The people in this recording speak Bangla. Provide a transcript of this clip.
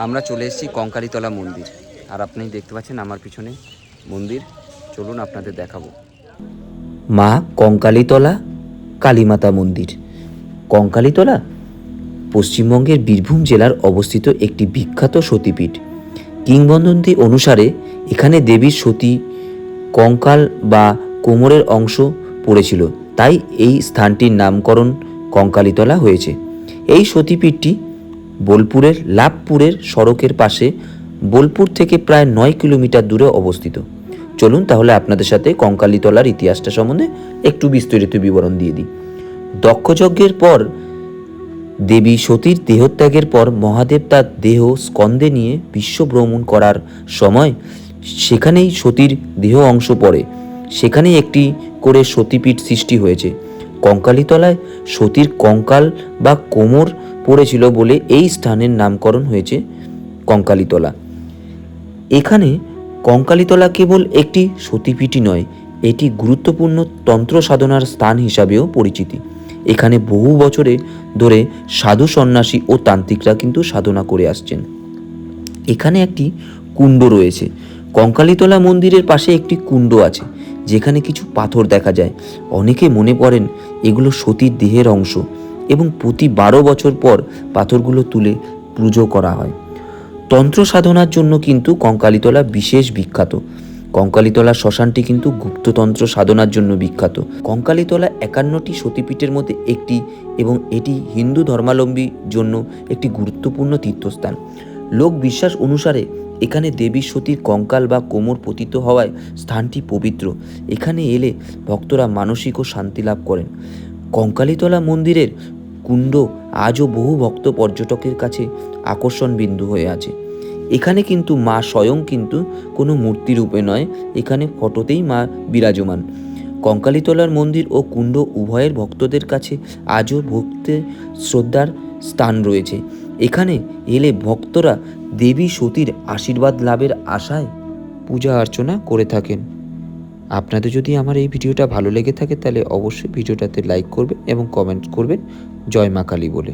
আমরা চলে এসেছি কঙ্কালীতলা মন্দির, আর আপনি দেখতে পাচ্ছেন আমার পিছনে মন্দির। চলুন আপনাদের দেখাবো। মা কঙ্কালীতলা কালীমাতা মন্দির। কঙ্কালীতলা পশ্চিমবঙ্গের বীরভূম জেলার অবস্থিত একটি বিখ্যাত সতীপীঠ। কিংবদন্তি অনুসারে এখানে দেবীর সতী কঙ্কাল বা কোমরের অংশ পড়েছিল, তাই এই স্থানটির নামকরণ কঙ্কালীতলা হয়েছে। এই সতীপীঠটি বোলপুরের লাভপুরের সড়কের পাশে বোলপুর থেকে প্রায় 9 কিলোমিটার দূরে অবস্থিত। চলুন তাহলে আপনাদের সাথে কঙ্কালীতলার ইতিহাসটা সম্বন্ধে একটু বিস্তারিত বিবরণ দিয়ে দিই। দক্ষযজ্ঞের পর দেবী সতীর দেহত্যাগের পর মহাদেব তার দেহ স্কন্দে নিয়ে বিশ্ব ভ্রমণ করার সময় সেখানেই সতীর দেহ অংশ পড়ে। সেখানেই একটি করে সতীপীঠ সৃষ্টি হয়েছে। কঙ্কালীতলায় সতীর কঙ্কাল বা কোমর পড়েছিল বলে এই স্থানের নামকরণ হয়েছে কঙ্কালীতলা। এখানে কঙ্কালীতলা কেবল একটি সতীপীঠই নয়, এটি গুরুত্বপূর্ণ তন্ত্র সাধনার স্থান হিসাবেও পরিচিতি। এখানে বহু বছরে ধরে সাধু সন্ন্যাসী ও তান্ত্রিকরা কিন্তু সাধনা করে আসছেন। এখানে একটি কুণ্ড রয়েছে। কঙ্কালীতলা মন্দিরের পাশে একটি কুণ্ড আছে, যেখানে কিছু পাথর দেখা যায়। অনেকে মনে করেন এগুলো সতীর দেহের অংশ এবং প্রতি 12 বছর পর পাথরগুলো তুলে পুজো করা হয়। তন্ত্র সাধনার জন্য কিন্তু কঙ্কালীতলা বিশেষ বিখ্যাত। কঙ্কালীতলা শ্মশানটি কিন্তু গুপ্ততন্ত্র সাধনার জন্য বিখ্যাত। কঙ্কালীতলা 51টি সতীপীঠের মধ্যে একটি এবং এটি হিন্দু ধর্মাবলম্বীর জন্য একটি গুরুত্বপূর্ণ তীর্থস্থান। লোক বিশ্বাস অনুসারে এখানে দেবী সতীর কঙ্কাল বা কোমর পতিত হওয়ায় স্থানটি পবিত্র। এখানে এলে ভক্তরা মানসিক ও শান্তি লাভ করেন। কঙ্কালীতলা মন্দিরের কুণ্ড আজও বহু ভক্ত পর্যটকের কাছে আকর্ষণ বিন্দু হয়ে আছে। এখানে কিন্তু মা স্বয়ং কিন্তু কোনো মূর্তি রূপে নয়, এখানে ফটোতেই মা বিরাজমান। কঙ্কালীতলার মন্দির ও কুণ্ড উভয়ের ভক্তদের কাছে আজও ভক্তি শ্রদ্ধার স্থান রয়েছে। এখানে এলে ভক্তরা দেবী সতীর আশীর্বাদ লাভের আশায় পূজা অর্চনা করে থাকেন। আপনাদের যদি আমার এই ভিডিওটা ভালো লেগে থাকে তাহলে অবশ্যই ভিডিওটাতে লাইক করবেন এবং কমেন্ট করবেন জয় মা কালী বলে।